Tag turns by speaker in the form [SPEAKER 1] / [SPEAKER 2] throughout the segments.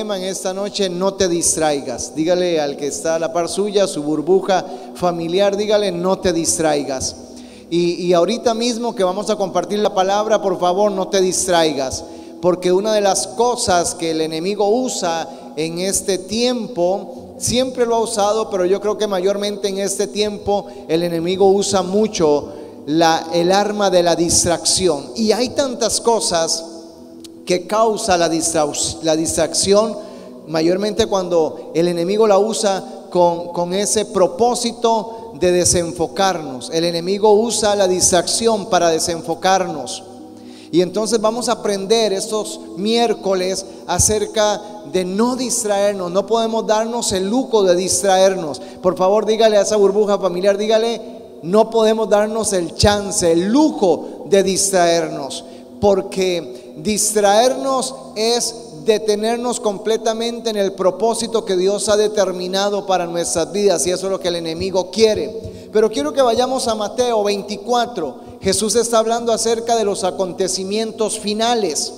[SPEAKER 1] tema en esta noche: no te distraigas. Dígale al que está a la par suya, su burbuja familiar, dígale: no te distraigas. Y ahorita mismo que vamos a compartir la palabra, por favor, no te distraigas, porque una de las cosas que el enemigo usa en este tiempo, siempre lo ha usado, pero yo creo que mayormente en este tiempo el enemigo usa mucho el arma de la distracción. Y hay tantas cosas que causa la distracción, mayormente cuando el enemigo la usa con ese propósito de desenfocarnos. El enemigo usa la distracción para desenfocarnos. Y entonces vamos a aprender estos miércoles acerca de no distraernos. No podemos darnos el lujo de distraernos. Por favor, dígale a esa burbuja familiar, dígale: no podemos darnos el chance, el lujo de distraernos, porque distraernos es detenernos completamente en el propósito que Dios ha determinado para nuestras vidas, y eso es lo que el enemigo quiere. Pero quiero que vayamos a Mateo 24. Jesús está hablando acerca de los acontecimientos finales.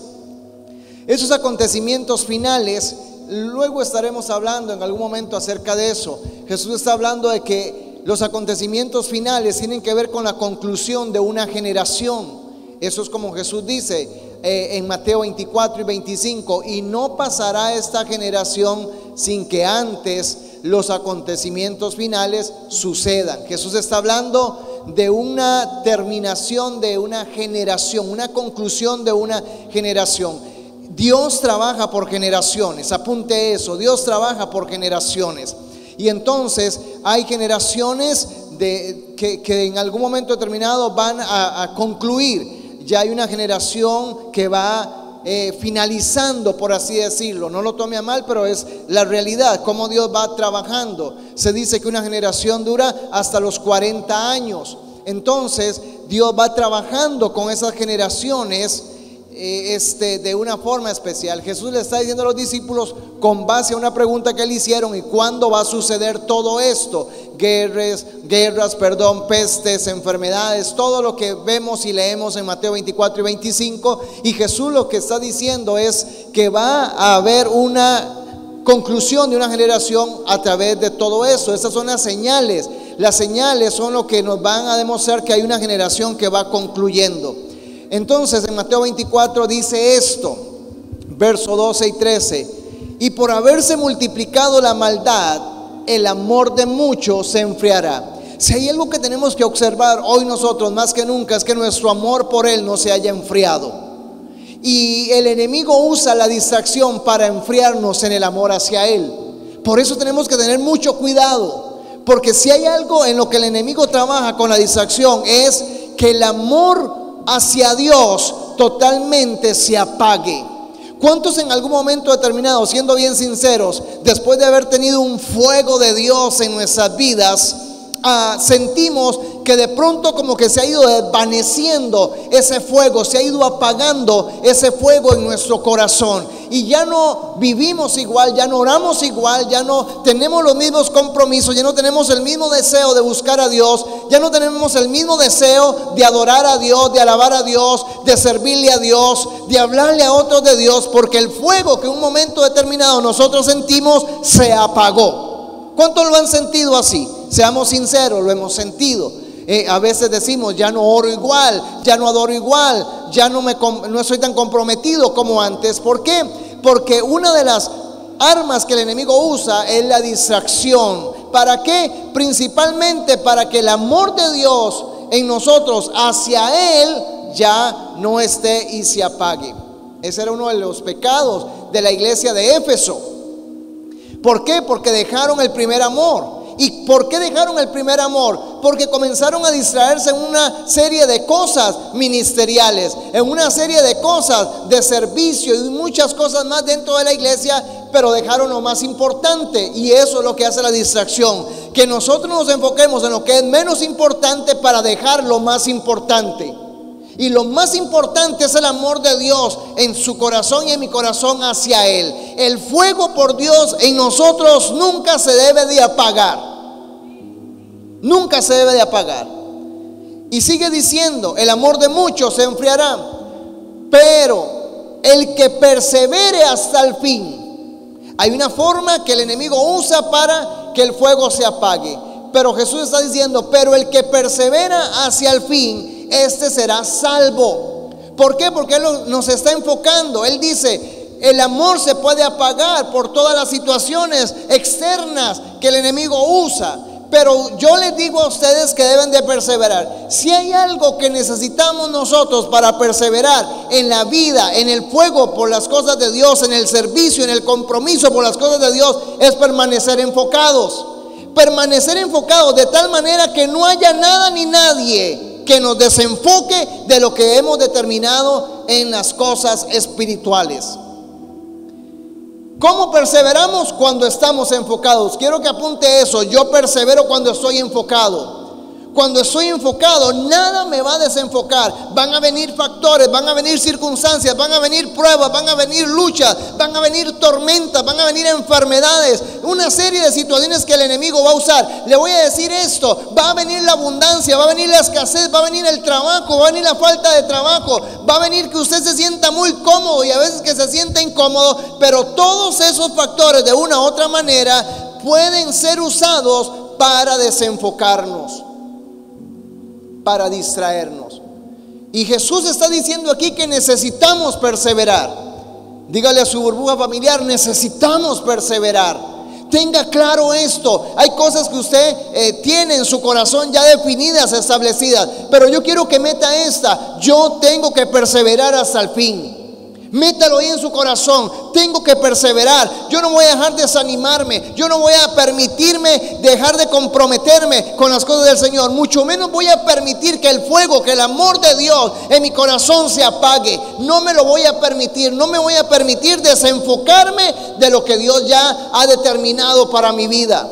[SPEAKER 1] Esos acontecimientos finales, luego estaremos hablando en algún momento acerca de eso. Jesús está hablando de que los acontecimientos finales tienen que ver con la conclusión de una generación. Eso es como Jesús dice en Mateo 24 y 25: y no pasará esta generación sin que antes los acontecimientos finales sucedan. Jesús está hablando de una terminación de una generación, una conclusión de una generación. Dios trabaja por generaciones, apunte eso: Dios trabaja por generaciones. Y entonces hay generaciones que en algún momento determinado van a concluir. Ya hay una generación que va finalizando, por así decirlo. No lo tome a mal, pero es la realidad, cómo Dios va trabajando. Se dice que una generación dura hasta los 40 años. Entonces Dios va trabajando con esas generaciones de una forma especial. Jesús le está diciendo a los discípulos con base a una pregunta que le hicieron: ¿y cuándo va a suceder todo esto? Guerras, pestes, enfermedades, todo lo que vemos y leemos en Mateo 24 y 25. Y Jesús lo que está diciendo es que va a haber una conclusión de una generación a través de todo eso. Esas son las señales. Las señales son lo que nos van a demostrar que hay una generación que va concluyendo. Entonces en Mateo 24 dice esto, verso 12 y 13: y por haberse multiplicado la maldad, el amor de muchos se enfriará. Si hay algo que tenemos que observar hoy nosotros más que nunca, es que nuestro amor por Él no se haya enfriado. Y el enemigo usa la distracción para enfriarnos en el amor hacia Él. Por eso tenemos que tener mucho cuidado, porque si hay algo en lo que el enemigo trabaja con la distracción, es que el amor hacia Dios totalmente se apague. ¿Cuántos en algún momento determinado, siendo bien sinceros, después de haber tenido un fuego de Dios en nuestras vidas, sentimos que de pronto como que se ha ido desvaneciendo ese fuego, se ha ido apagando ese fuego en nuestro corazón, y ya no vivimos igual, ya no oramos igual, ya no tenemos los mismos compromisos, ya no tenemos el mismo deseo de buscar a Dios, ya no tenemos el mismo deseo de adorar a Dios, de alabar a Dios, de servirle a Dios, de hablarle a otros de Dios, porque el fuego que en un momento determinado nosotros sentimos se apagó. ¿Cuántos lo han sentido así? Seamos sinceros, lo hemos sentido. A veces decimos: ya no oro igual, ya no adoro igual, ya no soy tan comprometido como antes. ¿Por qué? Porque una de las armas que el enemigo usa es la distracción. ¿Para qué? Principalmente para que el amor de Dios en nosotros hacia Él ya no esté y se apague. Ese era uno de los pecados de la iglesia de Éfeso. ¿Por qué? Porque dejaron el primer amor. ¿Y por qué dejaron el primer amor? Porque comenzaron a distraerse en una serie de cosas ministeriales, en una serie de cosas de servicio y muchas cosas más dentro de la iglesia, pero dejaron lo más importante. Y eso es lo que hace la distracción, que nosotros nos enfoquemos en lo que es menos importante para dejar lo más importante. Y lo más importante es el amor de Dios en su corazón y en mi corazón hacia Él. El fuego por Dios en nosotros nunca se debe de apagar. Nunca se debe de apagar. Y sigue diciendo: el amor de muchos se enfriará, pero el que persevere hasta el fin, Hay una forma que el enemigo usa para que el fuego se apague. Pero Jesús está diciendo, pero el que persevera hacia el fin, este será salvo. ¿Por qué? Porque Él nos está enfocando. Él dice, el amor se puede apagar por todas las situaciones externas que el enemigo usa. Pero yo les digo a ustedes que deben de perseverar. Si hay algo que necesitamos nosotros para perseverar en la vida, en el fuego por las cosas de Dios, en el servicio, en el compromiso por las cosas de Dios, es permanecer enfocados. Permanecer enfocados de tal manera que no haya nada ni nadie que nos desenfoque de lo que hemos determinado en las cosas espirituales. ¿Cómo perseveramos? Cuando estamos enfocados. Quiero que apunte eso. Yo persevero cuando estoy enfocado. Cuando estoy enfocado, nada me va a desenfocar. Van a venir factores, van a venir circunstancias, van a venir pruebas, van a venir luchas, van a venir tormentas, van a venir enfermedades, una serie de situaciones que el enemigo va a usar. Le voy a decir esto: va a venir la abundancia, va a venir la escasez, va a venir el trabajo, va a venir la falta de trabajo, va a venir que usted se sienta muy cómodo y a veces que se sienta incómodo. Pero todos esos factores, de una u otra manera, pueden ser usados para desenfocarnos, para distraernos. Y Jesús está diciendo aquí que necesitamos perseverar. Dígale a su burbuja familiar: necesitamos perseverar. Tenga claro esto. Hay cosas que usted tiene en su corazón ya definidas, establecidas, pero yo quiero que meta esta: yo tengo que perseverar hasta el fin. Métalo ahí en su corazón. Tengo que perseverar. Yo no voy a dejar de desanimarme. Yo no voy a permitirme dejar de comprometerme con las cosas del Señor. Mucho menos voy a permitir que el fuego, que el amor de Dios en mi corazón se apague. No me lo voy a permitir. No me voy a permitir desenfocarme de lo que Dios ya ha determinado para mi vida.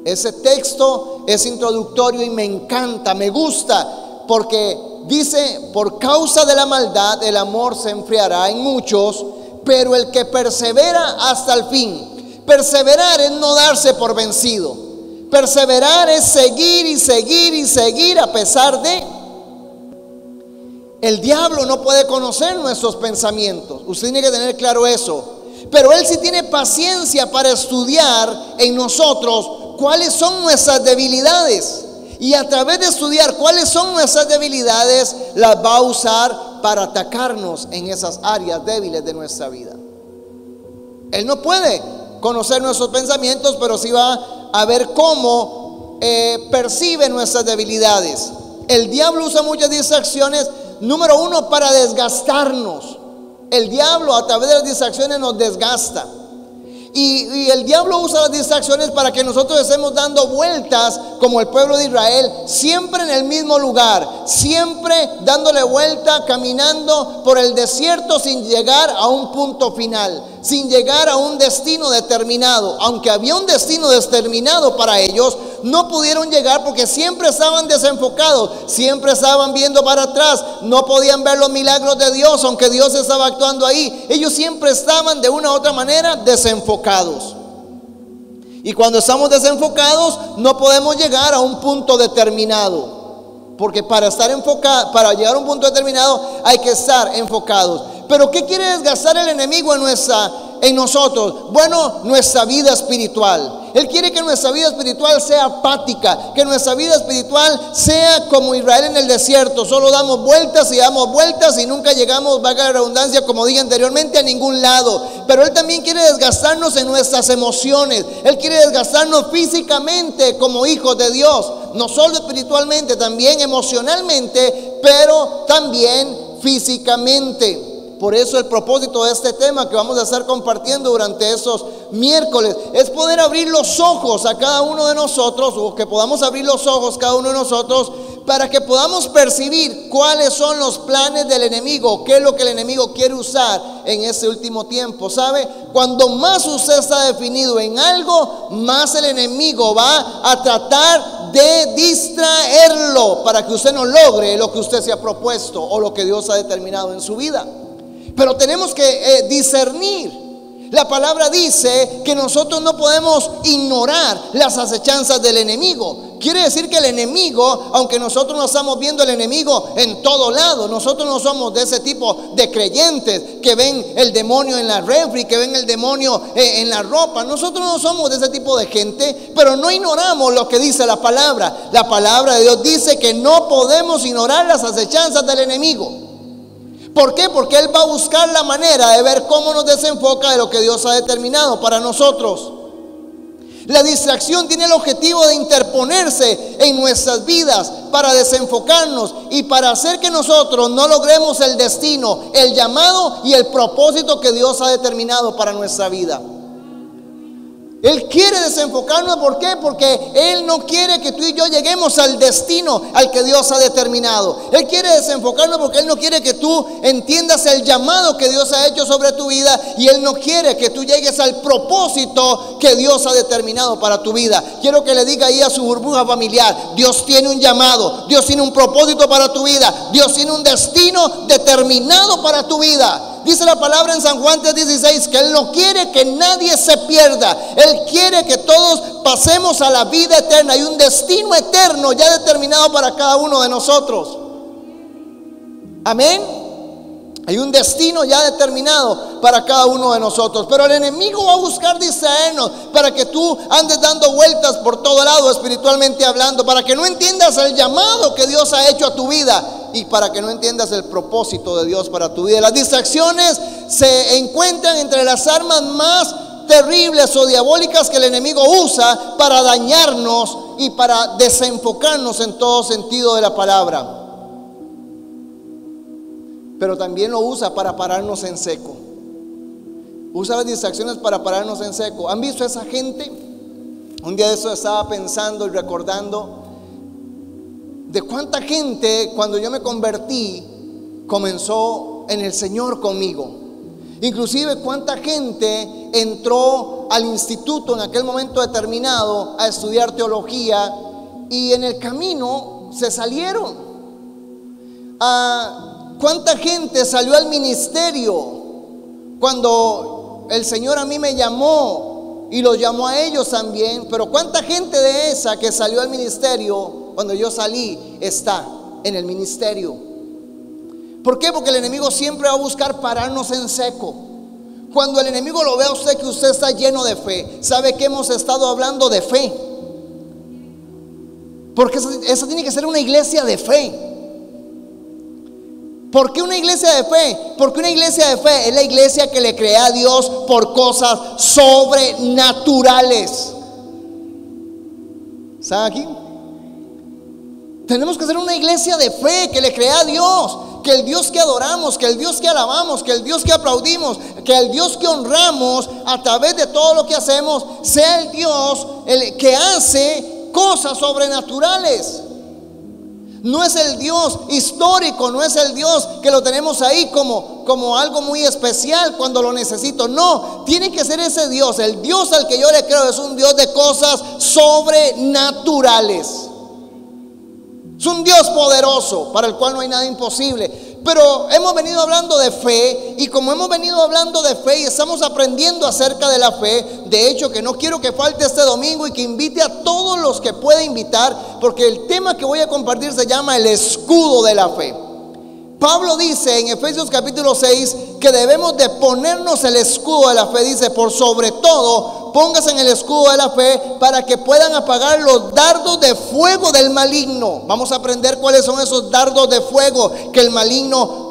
[SPEAKER 1] Ese texto es introductorio y me encanta, me gusta, porque dice: por causa de la maldad el amor se enfriará en muchos, pero el que persevera hasta el fin. Perseverar es no darse por vencido. Perseverar es seguir y seguir y seguir a pesar de. El diablo no puede conocer nuestros pensamientos. Usted tiene que tener claro eso. Pero él sí tiene paciencia para estudiar en nosotros cuáles son nuestras debilidades. Y a través de estudiar cuáles son nuestras debilidades, las va a usar para atacarnos en esas áreas débiles de nuestra vida. Él no puede conocer nuestros pensamientos, pero sí va a ver cómo percibe nuestras debilidades. El diablo usa muchas distracciones. Número uno, para desgastarnos. El diablo a través de las distracciones nos desgasta. Y el diablo usa las distracciones para que nosotros estemos dando vueltas como el pueblo de Israel, siempre en el mismo lugar, siempre dándole vuelta, caminando por el desierto sin llegar a un punto final, sin llegar a un destino determinado. Aunque había un destino determinado para ellos, no pudieron llegar porque siempre estaban desenfocados, siempre estaban viendo para atrás, no podían ver los milagros de Dios, aunque Dios estaba actuando ahí. Ellos siempre estaban de una u otra manera desenfocados. Y cuando estamos desenfocados, no podemos llegar a un punto determinado, porque para estar enfocado, para llegar a un punto determinado, hay que estar enfocados. Pero ¿qué quiere desgastar el enemigo en nosotros? Bueno, nuestra vida espiritual. Él quiere que nuestra vida espiritual sea apática, que nuestra vida espiritual sea como Israel en el desierto. Solo damos vueltas y nunca llegamos, valga la redundancia, como dije anteriormente, a ningún lado. Pero Él también quiere desgastarnos en nuestras emociones. Él quiere desgastarnos físicamente como hijos de Dios. No solo espiritualmente, también emocionalmente, pero también físicamente. Por eso el propósito de este tema que vamos a estar compartiendo durante esos miércoles es poder abrir los ojos a cada uno de nosotros, o que podamos abrir los ojos cada uno de nosotros, para que podamos percibir cuáles son los planes del enemigo, qué es lo que el enemigo quiere usar en este último tiempo. ¿Sabe? Cuando más usted está definido en algo, más el enemigo va a tratar de distraerlo para que usted no logre lo que usted se ha propuesto o lo que Dios ha determinado en su vida. Pero tenemos que discernir. La palabra dice que nosotros no podemos ignorar las acechanzas del enemigo. Quiere decir que el enemigo, aunque nosotros no estamos viendo el enemigo en todo lado, nosotros no somos de ese tipo de creyentes que ven el demonio en la refri, que ven el demonio en la ropa. Nosotros no somos de ese tipo de gente, pero no ignoramos lo que dice la palabra. La palabra de Dios dice que no podemos ignorar las acechanzas del enemigo. ¿Por qué? Porque Él va a buscar la manera de ver cómo nos desenfoca de lo que Dios ha determinado para nosotros. La distracción tiene el objetivo de interponerse en nuestras vidas para desenfocarnos y para hacer que nosotros no logremos el destino, el llamado y el propósito que Dios ha determinado para nuestra vida. Él quiere desenfocarnos. ¿Por qué? Porque Él no quiere que tú y yo lleguemos al destino al que Dios ha determinado. Él quiere desenfocarnos porque Él no quiere que tú entiendas el llamado que Dios ha hecho sobre tu vida, y Él no quiere que tú llegues al propósito que Dios ha determinado para tu vida. Quiero que le diga ahí a su burbuja familiar: Dios tiene un llamado, Dios tiene un propósito para tu vida, Dios tiene un destino determinado para tu vida. Dice la palabra en San Juan 3:16 que Él no quiere que nadie se pierda. Él quiere que todos pasemos a la vida eterna. Hay un destino eterno ya determinado para cada uno de nosotros. Amén. Hay un destino ya determinado para cada uno de nosotros. Pero el enemigo va a buscar distraernos para que tú andes dando vueltas por todo lado, espiritualmente hablando, para que no entiendas el llamado que Dios ha hecho a tu vida y para que no entiendas el propósito de Dios para tu vida. Las distracciones se encuentran entre las armas más terribles o diabólicas que el enemigo usa para dañarnos y para desenfocarnos en todo sentido de la palabra. Pero también lo usa para pararnos en seco. Usa las distracciones para pararnos en seco. ¿Han visto a esa gente? Un día de eso estaba pensando y recordando de cuánta gente, cuando yo me convertí, comenzó en el Señor conmigo. Inclusive cuánta gente entró al instituto en aquel momento determinado a estudiar teología, y en el camino se salieron. Cuánta gente salió al ministerio cuando el Señor a mí me llamó y los llamó a ellos también. Pero cuánta gente de esa que salió al ministerio cuando yo salí está en el ministerio. ¿Por qué? Porque el enemigo siempre va a buscar pararnos en seco. Cuando el enemigo lo ve a usted que usted está lleno de fe, sabe que hemos estado hablando de fe, porque esa tiene que ser una iglesia de fe. ¿Por qué una iglesia de fe? Porque una iglesia de fe es la iglesia que le cree a Dios por cosas sobrenaturales. ¿Saben aquí? Tenemos que ser una iglesia de fe que le crea a Dios, que el Dios que adoramos, que el Dios que alabamos, que el Dios que aplaudimos, que el Dios que honramos a través de todo lo que hacemos, sea el Dios el que hace cosas sobrenaturales. No es el Dios histórico, no es el Dios que lo tenemos ahí como algo muy especial cuando lo necesito. No, tiene que ser ese Dios. El Dios al que yo le creo es un Dios de cosas sobrenaturales. Es un Dios poderoso para el cual no hay nada imposible. Pero hemos venido hablando de fe, y como hemos venido hablando de fe y estamos aprendiendo acerca de la fe, de hecho que no quiero que falte este domingo y que invite a todos los que pueda invitar, porque el tema que voy a compartir se llama el escudo de la fe. Pablo dice en Efesios capítulo 6 que debemos de ponernos el escudo de la fe. Dice: por sobre todo, póngase en el escudo de la fe para que puedan apagar los dardos de fuego del maligno. Vamos a aprender cuáles son esos dardos de fuego que el maligno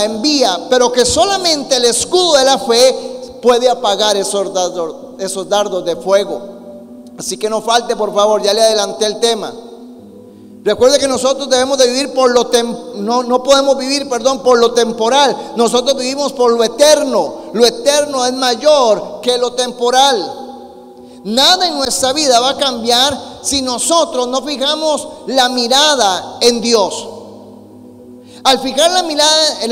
[SPEAKER 1] envía, pero que solamente el escudo de la fe puede apagar esos dardos de fuego. Así que no falte, por favor, ya le adelanté el tema. Recuerde que nosotros debemos de vivir por no podemos vivir, por lo temporal. Nosotros vivimos por lo eterno. Lo eterno es mayor que lo temporal. Nada en nuestra vida va a cambiar si nosotros no fijamos la mirada en Dios. Al fijar la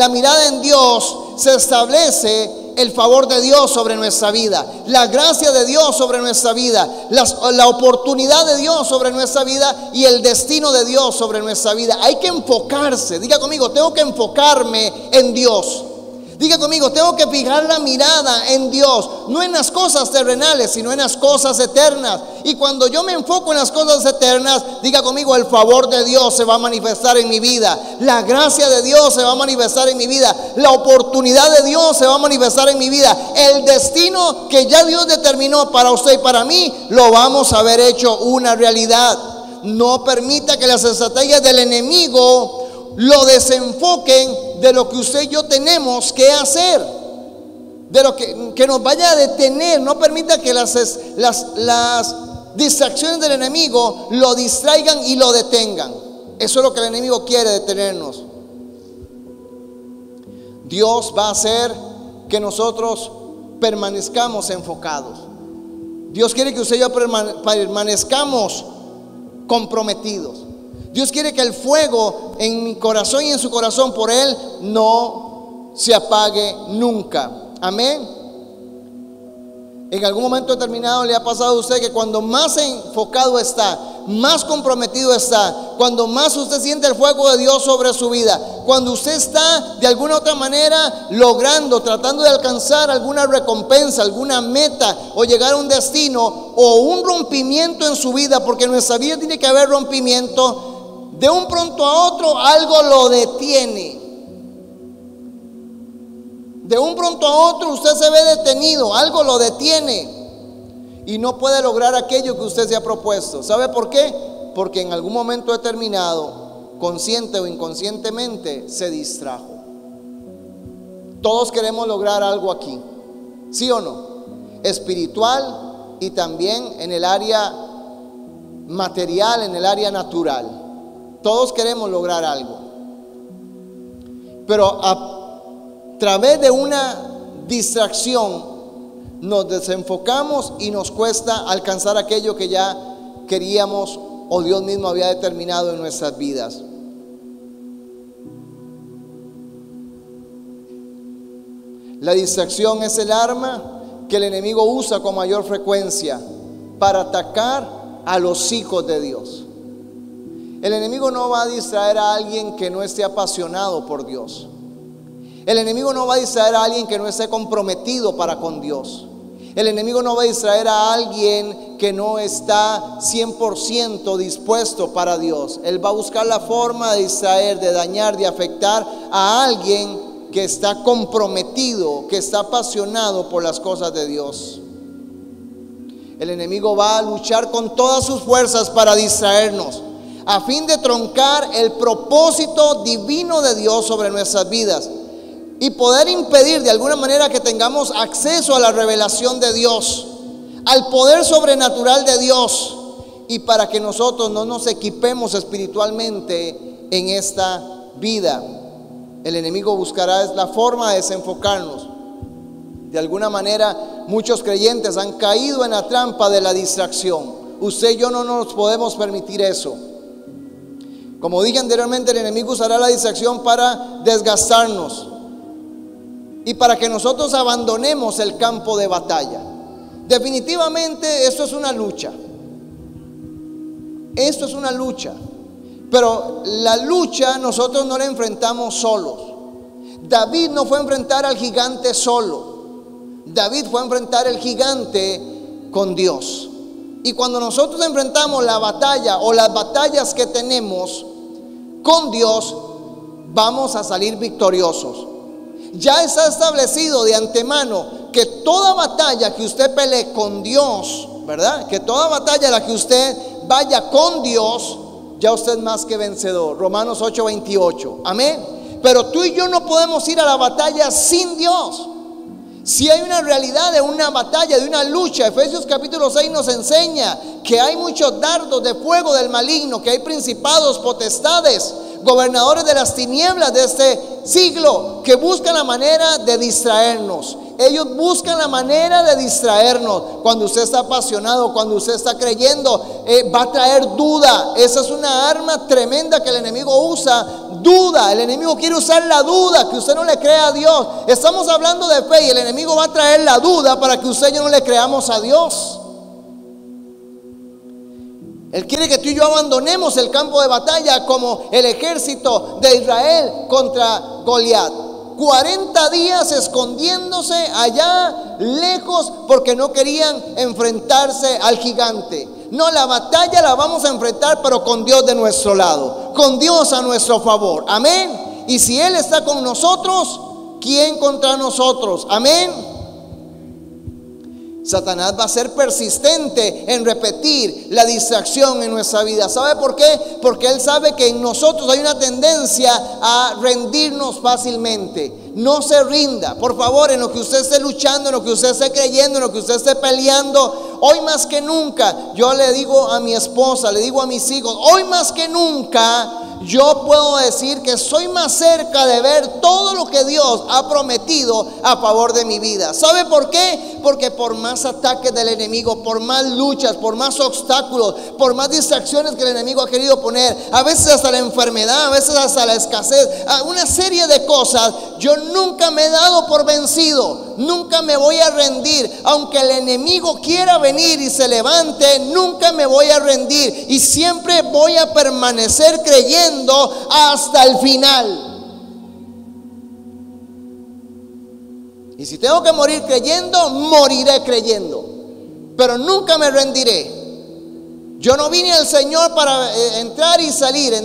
[SPEAKER 1] mirada en Dios, se establece el favor de Dios sobre nuestra vida, la gracia de Dios sobre nuestra vida, la oportunidad de Dios sobre nuestra vida y el destino de Dios sobre nuestra vida. Hay que enfocarse. Diga conmigo: tengo que enfocarme en Dios. Diga conmigo, tengo que fijar la mirada en Dios, no en las cosas terrenales, sino en las cosas eternas. Y cuando yo me enfoco en las cosas eternas, diga conmigo, el favor de Dios se va a manifestar en mi vida, la gracia de Dios se va a manifestar en mi vida, la oportunidad de Dios se va a manifestar en mi vida, el destino que ya Dios determinó para usted y para mí, lo vamos a ver hecho una realidad. No permita que las estrategias del enemigo lo desenfoquen de lo que usted y yo tenemos que hacer, de lo que nos vaya a detener. No permita que las distracciones del enemigo lo distraigan y lo detengan. Eso es lo que el enemigo quiere, detenernos. Dios va a hacer que nosotros permanezcamos enfocados. Dios quiere que usted y yo permanezcamos comprometidos. Dios quiere que el fuego en mi corazón y en su corazón por Él no se apague nunca. Amén. En algún momento determinado le ha pasado a usted que cuando más enfocado está, más comprometido está, cuando más usted siente el fuego de Dios sobre su vida, cuando usted está de alguna otra manera logrando, tratando de alcanzar alguna recompensa, alguna meta o llegar a un destino o un rompimiento en su vida, porque en nuestra vida tiene que haber rompimiento. De un pronto a otro algo lo detiene. De un pronto a otro usted se ve detenido, algo lo detiene y no puede lograr aquello que usted se ha propuesto. ¿Sabe por qué? Porque en algún momento determinado, consciente o inconscientemente, se distrajo. Todos queremos lograr algo aquí, ¿sí o no? Espiritual y también en el área material, en el área natural. Todos queremos lograr algo, pero a través de una distracción nos desenfocamos y nos cuesta alcanzar aquello que ya queríamos o Dios mismo había determinado en nuestras vidas. La distracción es el arma que el enemigo usa con mayor frecuencia para atacar a los hijos de Dios. El enemigo no va a distraer a alguien que no esté apasionado por Dios. El enemigo no va a distraer a alguien que no esté comprometido para con Dios. El enemigo no va a distraer a alguien que no está 100% dispuesto para Dios. Él va a buscar la forma de distraer, de dañar, de afectar a alguien que está comprometido, que está apasionado por las cosas de Dios. El enemigo va a luchar con todas sus fuerzas para distraernos, a fin de truncar el propósito divino de Dios sobre nuestras vidas y poder impedir de alguna manera que tengamos acceso a la revelación de Dios, al poder sobrenatural de Dios, y para que nosotros no nos equipemos espiritualmente en esta vida. El enemigo buscará la forma de desenfocarnos. De alguna manera muchos creyentes han caído en la trampa de la distracción. Usted y yo no nos podemos permitir eso. Como dije anteriormente, el enemigo usará la distracción para desgastarnos y para que nosotros abandonemos el campo de batalla. Definitivamente esto es una lucha. Esto es una lucha. Pero la lucha nosotros no la enfrentamos solos. David no fue a enfrentar al gigante solo. David fue a enfrentar el gigante con Dios. Y cuando nosotros enfrentamos la batalla o las batallas que tenemos con Dios, vamos a salir victoriosos. Ya está establecido de antemano que toda batalla que usted pelee con Dios, ¿verdad? Que toda batalla a la que usted vaya con Dios, ya usted es más que vencedor. Romanos 8:28. Amén. Pero tú y yo no podemos ir a la batalla sin Dios. Si hay una realidad de una batalla, de una lucha, Efesios capítulo 6 nos enseña que hay muchos dardos de fuego del maligno, que hay principados, potestades, gobernadores de las tinieblas de este siglo que buscan la manera de distraernos. Ellos buscan la manera de distraernos. Cuando usted está apasionado, cuando usted está creyendo, va a traer duda. Esa es una arma tremenda que el enemigo usa. Duda. El enemigo quiere usar la duda, que usted no le crea a Dios. Estamos hablando de fe y el enemigo va a traer la duda para que usted y yo no le creamos a Dios. Él quiere que tú y yo abandonemos el campo de batalla como el ejército de Israel contra Goliat. 40 días escondiéndose allá lejos porque no querían enfrentarse al gigante. No, la batalla la vamos a enfrentar, pero con Dios de nuestro lado, con Dios a nuestro favor. Amén. Y si Él está con nosotros, ¿quién contra nosotros? Amén. Satanás va a ser persistente en repetir la distracción en nuestra vida. ¿Sabe por qué? Porque él sabe que en nosotros hay una tendencia a rendirnos fácilmente. No se rinda, por favor, en lo que usted esté luchando, en lo que usted esté creyendo, en lo que usted esté peleando. Hoy más que nunca, yo le digo a mi esposa, le digo a mis hijos, hoy más que nunca yo puedo decir que soy más cerca de ver todo lo que Dios ha prometido a favor de mi vida. ¿Sabe por qué? Porque por más ataques del enemigo, por más luchas, por más obstáculos, por más distracciones que el enemigo ha querido poner, a veces hasta la enfermedad, a veces hasta la escasez, una serie de cosas, yo nunca me he dado por vencido, nunca me voy a rendir. Aunque el enemigo quiera venir y se levante, nunca me voy a rendir y siempre voy a permanecer creyendo hasta el final. Y si tengo que morir creyendo, moriré creyendo, pero nunca me rendiré. Yo no vine al Señor para entrar y salir,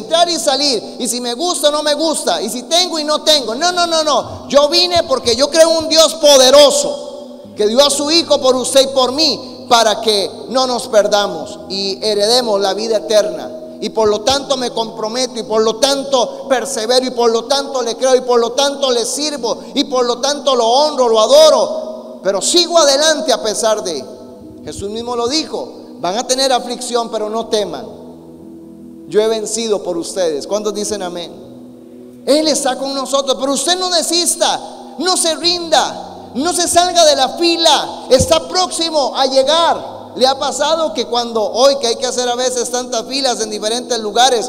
[SPEAKER 1] y si me gusta o no me gusta, y si tengo y no tengo. No. Yo vine porque yo creo en un Dios poderoso que dio a su Hijo por usted y por mí, para que no nos perdamos y heredemos la vida eterna. Y por lo tanto me comprometo, y por lo tanto persevero, y por lo tanto le creo, y por lo tanto le sirvo, y por lo tanto lo honro, lo adoro. Pero sigo adelante a pesar de. Jesús mismo lo dijo: van a tener aflicción, pero no teman. Yo he vencido por ustedes. ¿Cuántos dicen amén? Él está con nosotros, pero usted no desista, no se rinda, no se salga de la fila. Está próximo a llegar. ¿Le ha pasado que cuando hoy que hay que hacer a veces tantas filas en diferentes lugares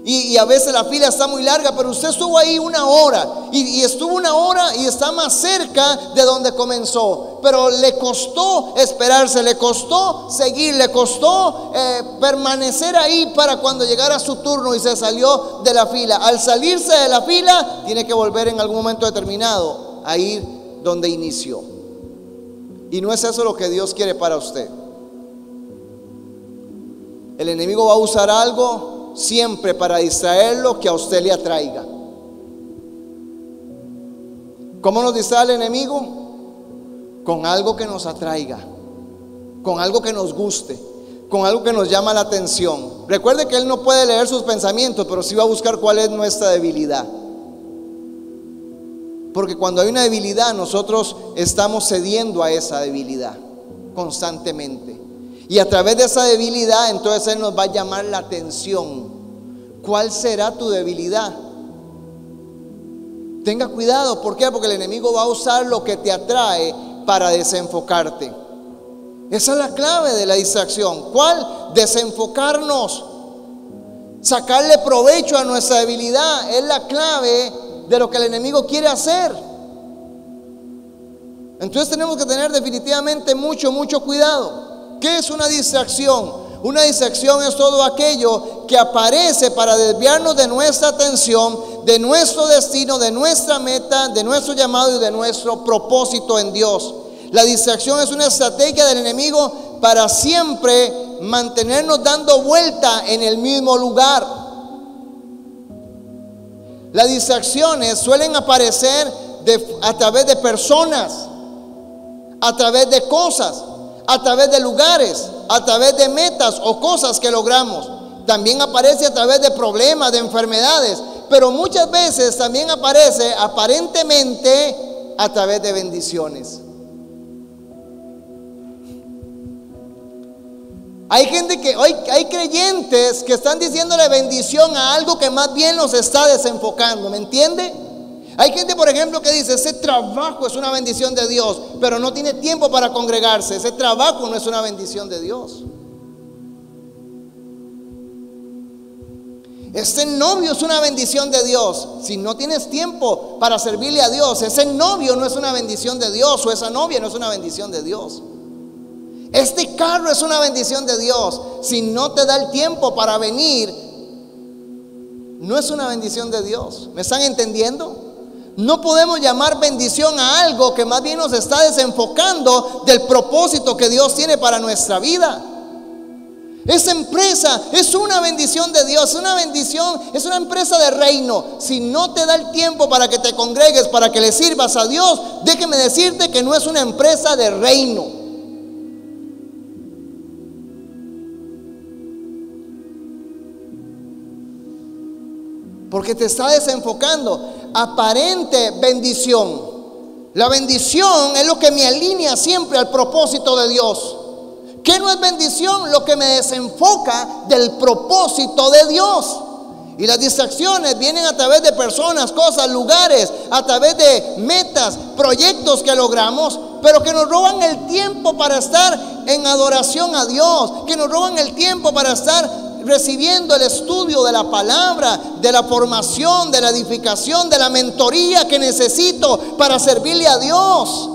[SPEAKER 1] y a veces la fila está muy larga, pero usted estuvo ahí una hora y estuvo una hora y está más cerca de donde comenzó, pero le costó esperarse, le costó seguir, le costó permanecer ahí para cuando llegara su turno, y se salió de la fila? Al salirse de la fila tiene que volver en algún momento determinado a ir donde inició. Y no es eso lo que Dios quiere para usted. El enemigo va a usar algo siempre para distraerlo que a usted le atraiga. ¿Cómo nos distrae el enemigo? Con algo que nos atraiga, con algo que nos guste, con algo que nos llama la atención. Recuerde que él no puede leer sus pensamientos, pero sí va a buscar cuál es nuestra debilidad. Porque cuando hay una debilidad, nosotros estamos cediendo a esa debilidad constantemente. Y a través de esa debilidad, entonces Él nos va a llamar la atención. ¿Cuál será tu debilidad? Tenga cuidado. ¿Por qué? Porque el enemigo va a usar lo que te atrae para desenfocarte. Esa es la clave de la distracción. ¿Cuál? Desenfocarnos. Sacarle provecho a nuestra debilidad es la clave de lo que el enemigo quiere hacer. Entonces tenemos que tener definitivamente mucho cuidado. ¿Qué es una distracción? Una distracción es todo aquello que aparece para desviarnos de nuestra atención, de nuestro destino, de nuestra meta, de nuestro llamado y de nuestro propósito en Dios. La distracción es una estrategia del enemigo para siempre mantenernos dando vuelta en el mismo lugar. Las distracciones suelen aparecer a través de personas, a través de cosas, a través de lugares, a través de metas o cosas que logramos. También aparece a través de problemas, de enfermedades, pero muchas veces también aparece aparentemente a través de bendiciones. Hay gente que hay creyentes que están diciéndole bendición a algo que más bien los está desenfocando, ¿me entiende? Hay gente, por ejemplo, que dice: ese trabajo es una bendición de Dios, pero no tiene tiempo para congregarse. Ese trabajo no es una bendición de Dios. Este novio es una bendición de Dios. Si no tienes tiempo para servirle a Dios, ese novio no es una bendición de Dios, o esa novia no es una bendición de Dios. Este carro es una bendición de Dios. Si no te da el tiempo para venir, no es una bendición de Dios. ¿Me están entendiendo? No podemos llamar bendición a algo que más bien nos está desenfocando del propósito que Dios tiene para nuestra vida. Esa empresa es una bendición de Dios, una bendición, es una empresa de reino. Si no te da el tiempo para que te congregues, para que le sirvas a Dios, déjeme decirte que no es una empresa de reino. Porque te está desenfocando. Aparente bendición. La bendición es lo que me alinea siempre al propósito de Dios. ¿Qué no es bendición? Lo que me desenfoca del propósito de Dios. Y las distracciones vienen a través de personas, cosas, lugares, a través de metas, proyectos que logramos, pero que nos roban el tiempo para estar en adoración a Dios, que nos roban el tiempo para estar recibiendo el estudio de la palabra, de la formación, de la edificación, de la mentoría que necesito para servirle a Dios.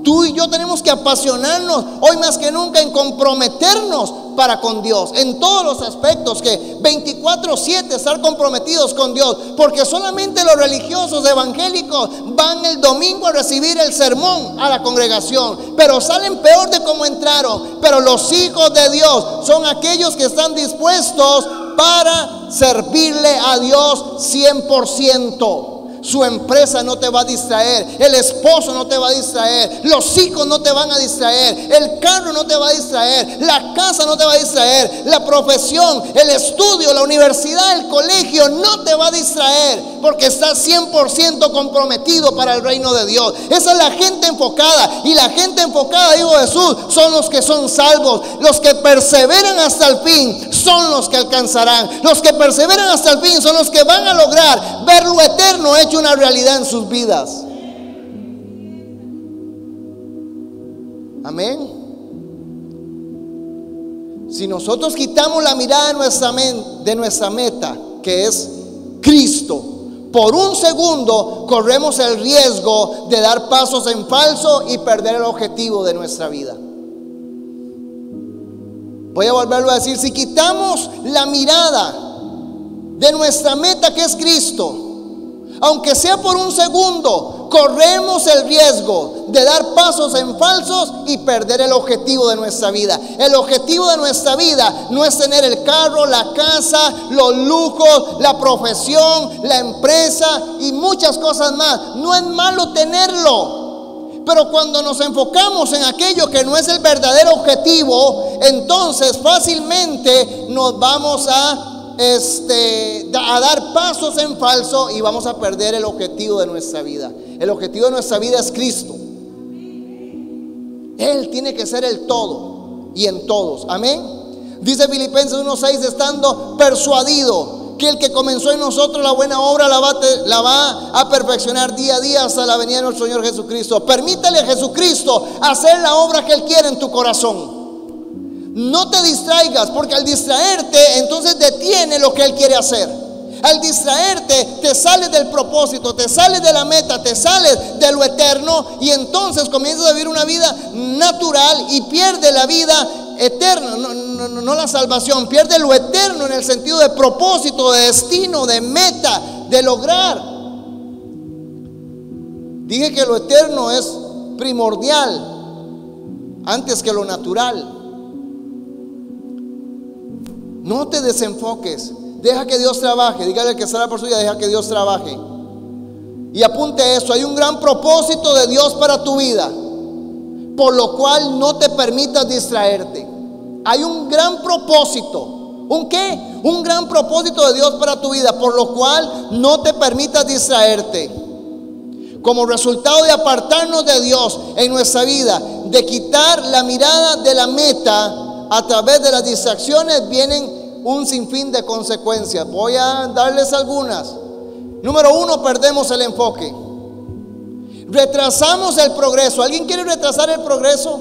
[SPEAKER 1] Tú y yo tenemos que apasionarnos hoy más que nunca en comprometernos para con Dios en todos los aspectos, que 24/7 estar comprometidos con Dios, porque solamente los religiosos evangélicos van el domingo a recibir el sermón a la congregación, pero salen peor de como entraron. Pero los hijos de Dios son aquellos que están dispuestos para servirle a Dios 100%. Su empresa no te va a distraer, el esposo no te va a distraer, los hijos no te van a distraer, el carro no te va a distraer, la casa no te va a distraer, la profesión, el estudio, la universidad, el colegio no te va a distraer, porque estás 100% comprometido para el reino de Dios. Esa es la gente enfocada, y la gente enfocada, dijo Jesús, son los que son salvos. Los que perseveran hasta el fin son los que alcanzarán. Los que perseveran hasta el fin son los que van a lograr ver lo eterno hecho una realidad en sus vidas. Amén. Si nosotros quitamos la mirada de nuestra meta, que es Cristo, por un segundo corremos el riesgo de dar pasos en falso y perder el objetivo de nuestra vida. Voy a volverlo a decir: si quitamos la mirada de nuestra meta, que es Cristo, aunque sea por un segundo, corremos el riesgo de dar pasos en falsos y perder el objetivo de nuestra vida. El objetivo de nuestra vida no es tener el carro, la casa, los lujos, la profesión, la empresa y muchas cosas más. No es malo tenerlo. Pero cuando nos enfocamos en aquello que no es el verdadero objetivo, entonces fácilmente nos vamos a dar pasos en falso y vamos a perder el objetivo de nuestra vida. El objetivo de nuestra vida es Cristo. Él tiene que ser el todo y en todos. Amén. Dice Filipenses 1:6: estando persuadido que el que comenzó en nosotros la buena obra la va a perfeccionar día a día hasta la venida de nuestro Señor Jesucristo. Permítale a Jesucristo hacer la obra que Él quiere en tu corazón. No te distraigas, porque al distraerte entonces detiene lo que Él quiere hacer. Al distraerte te sales del propósito, te sales de la meta, te sales de lo eterno, y entonces comienzas a vivir una vida natural y pierdes la vida eterna, no la salvación, pierde lo eterno en el sentido de propósito, de destino, de meta, de lograr. Dije que lo eterno es primordial antes que lo natural. No te desenfoques, deja que Dios trabaje. Dígale al que está por suya: deja que Dios trabaje. Y apunte esto: hay un gran propósito de Dios para tu vida, por lo cual no te permitas distraerte. Hay un gran propósito. ¿Un qué? Un gran propósito de Dios para tu vida, por lo cual no te permitas distraerte. Como resultado de apartarnos de Dios en nuestra vida, de quitar la mirada de la meta, a través de las distracciones vienen un sinfín de consecuencias. Voy a darles algunas. Número 1, perdemos el enfoque. Retrasamos el progreso. ¿Alguien quiere retrasar el progreso?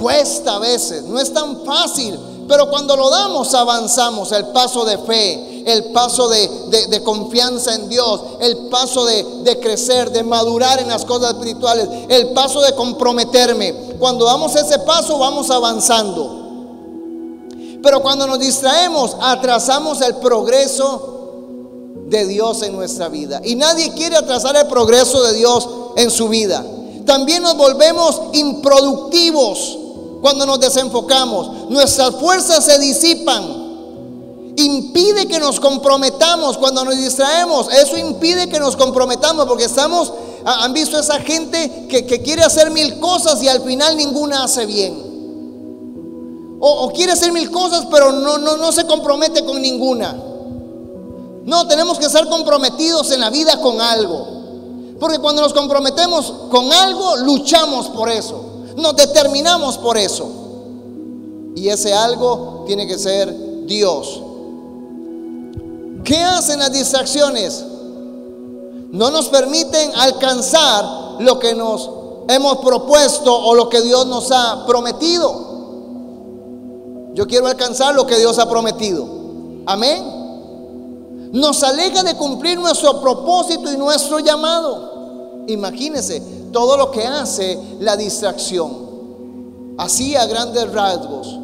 [SPEAKER 1] Cuesta a veces, no es tan fácil, pero cuando lo damos avanzamos. El paso de fe, el paso de confianza en Dios, el paso de crecer, de madurar en las cosas espirituales, el paso de comprometerme. Cuando damos ese paso vamos avanzando. Pero cuando nos distraemos, atrasamos el progreso de Dios en nuestra vida. Y nadie quiere atrasar el progreso de Dios en su vida. También nos volvemos improductivos cuando nos desenfocamos. Nuestras fuerzas se disipan. Impide que nos comprometamos cuando nos distraemos. Eso impide que nos comprometamos, porque han visto esa gente que quiere hacer mil cosas y al final ninguna hace bien. O quiere hacer mil cosas pero no se compromete con ninguna. No, tenemos que estar comprometidos en la vida con algo, porque cuando nos comprometemos con algo, luchamos por eso, nos determinamos por eso, y ese algo tiene que ser Dios. ¿Qué hacen las distracciones? No nos permiten alcanzar lo que nos hemos propuesto o lo que Dios nos ha prometido. Yo quiero alcanzar lo que Dios ha prometido. Amén. Nos aleja de cumplir nuestro propósito y nuestro llamado. Imagínense todo lo que hace la distracción, así a grandes rasgos.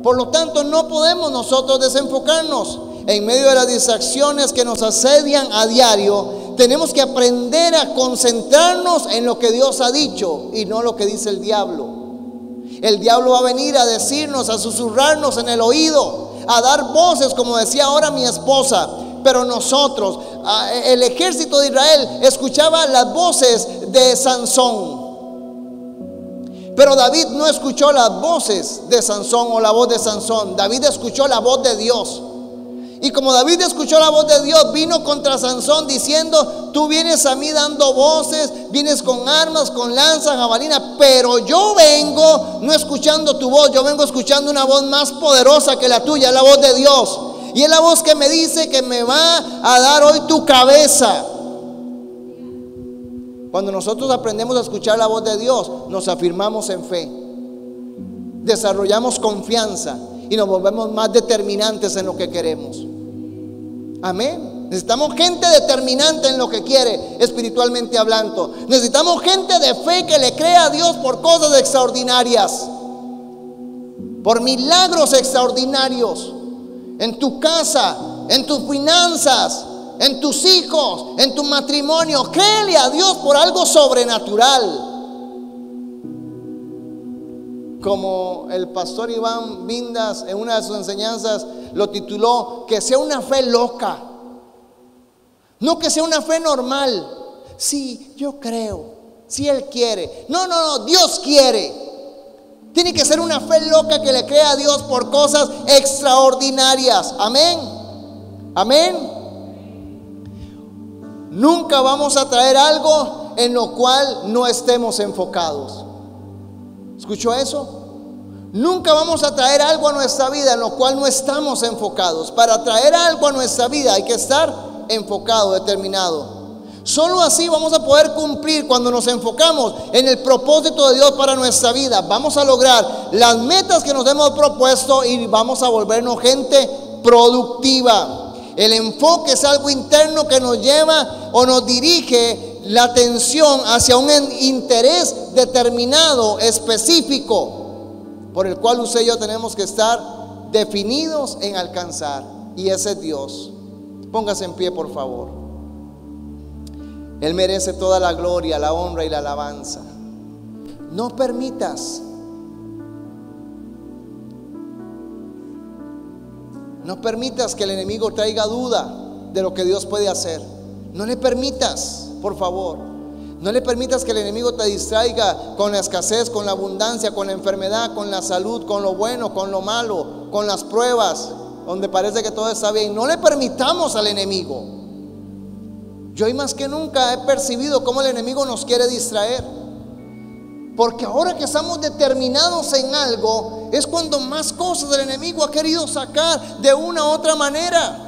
[SPEAKER 1] Por lo tanto, no podemos nosotros desenfocarnos. En medio de las distracciones que nos asedian a diario, tenemos que aprender a concentrarnos en lo que Dios ha dicho y no lo que dice el diablo. El diablo va a venir a decirnos, a susurrarnos en el oído, a dar voces, como decía ahora mi esposa. Pero nosotros, el ejército de Israel, escuchaba las voces de Sansón. Pero David no escuchó las voces de Sansón o la voz de Sansón. David escuchó la voz de Dios. Y como David escuchó la voz de Dios, vino contra Sansón diciendo: tú vienes a mí dando voces, vienes con armas, con lanzas, jabalina, pero yo vengo no escuchando tu voz, yo vengo escuchando una voz más poderosa que la tuya, la voz de Dios. Y es la voz que me dice que me va a dar hoy tu cabeza. Cuando nosotros aprendemos a escuchar la voz de Dios, nos afirmamos en fe, desarrollamos confianza y nos volvemos más determinantes en lo que queremos. Amén. Necesitamos gente determinante en lo que quiere, espiritualmente hablando. Necesitamos gente de fe que le crea a Dios por cosas extraordinarias, por milagros extraordinarios, en tu casa, en tus finanzas, en tus hijos, en tu matrimonio. Créele a Dios por algo sobrenatural. Como el pastor Iván Vindas en una de sus enseñanzas lo tituló, que sea una fe loca, no que sea una fe normal. Sí, yo creo, si Él quiere. No, Dios quiere. Tiene que ser una fe loca que le crea a Dios por cosas extraordinarias. Amén. Amén. Nunca vamos a traer algo en lo cual no estemos enfocados. ¿Escuchó eso? Nunca vamos a traer algo a nuestra vida en lo cual no estamos enfocados. Para traer algo a nuestra vida hay que estar enfocado, determinado. Solo así vamos a poder cumplir cuando nos enfocamos en el propósito de Dios para nuestra vida. Vamos a lograr las metas que nos hemos propuesto y vamos a volvernos gente productiva. El enfoque es algo interno que nos lleva o nos dirige la atención hacia un interés determinado, específico, por el cual usted y yo tenemos que estar definidos en alcanzar. Y ese es Dios. Póngase en pie, por favor. Él merece toda la gloria, la honra y la alabanza. No permitas que el enemigo traiga duda de lo que Dios puede hacer. No le permitas, por favor. No le permitas que el enemigo te distraiga con la escasez, con la abundancia, con la enfermedad, con la salud, con lo bueno, con lo malo, con las pruebas, donde parece que todo está bien. No le permitamos al enemigo. Yo hoy más que nunca he percibido cómo el enemigo nos quiere distraer, porque ahora que estamos determinados en algo, es cuando más cosas del enemigo ha querido sacar de una u otra manera.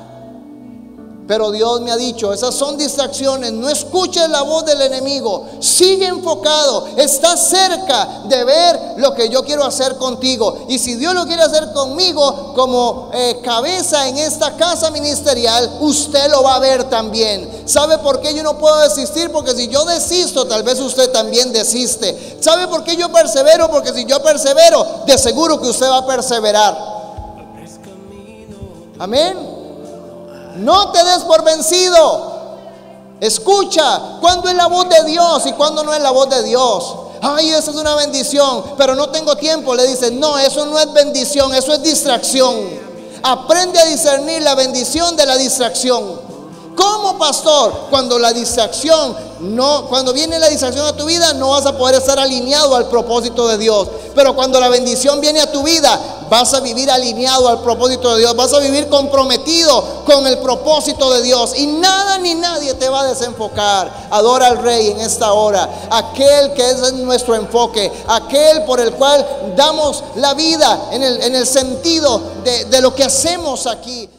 [SPEAKER 1] Pero Dios me ha dicho, esas son distracciones. No escuches la voz del enemigo. Sigue enfocado. Está cerca de ver lo que yo quiero hacer contigo. Y si Dios lo quiere hacer conmigo como cabeza en esta casa ministerial, usted lo va a ver también. ¿Sabe por qué yo no puedo desistir? Porque si yo desisto, tal vez usted también desiste. ¿Sabe por qué yo persevero? Porque si yo persevero, de seguro que usted va a perseverar. Amén. No te des por vencido. Escucha cuándo es la voz de Dios y cuándo no es la voz de Dios. Ay, esa es una bendición, pero no tengo tiempo. Le dicen, no, eso no es bendición, eso es distracción. Aprende a discernir la bendición de la distracción. ¿Cómo, pastor? Cuando viene la distracción a tu vida, no vas a poder estar alineado al propósito de Dios. Pero cuando la bendición viene a tu vida, vas a vivir alineado al propósito de Dios. Vas a vivir comprometido con el propósito de Dios. Y nada ni nadie te va a desenfocar. Adora al Rey en esta hora. Aquel que es nuestro enfoque. Aquel por el cual damos la vida en el sentido de lo que hacemos aquí.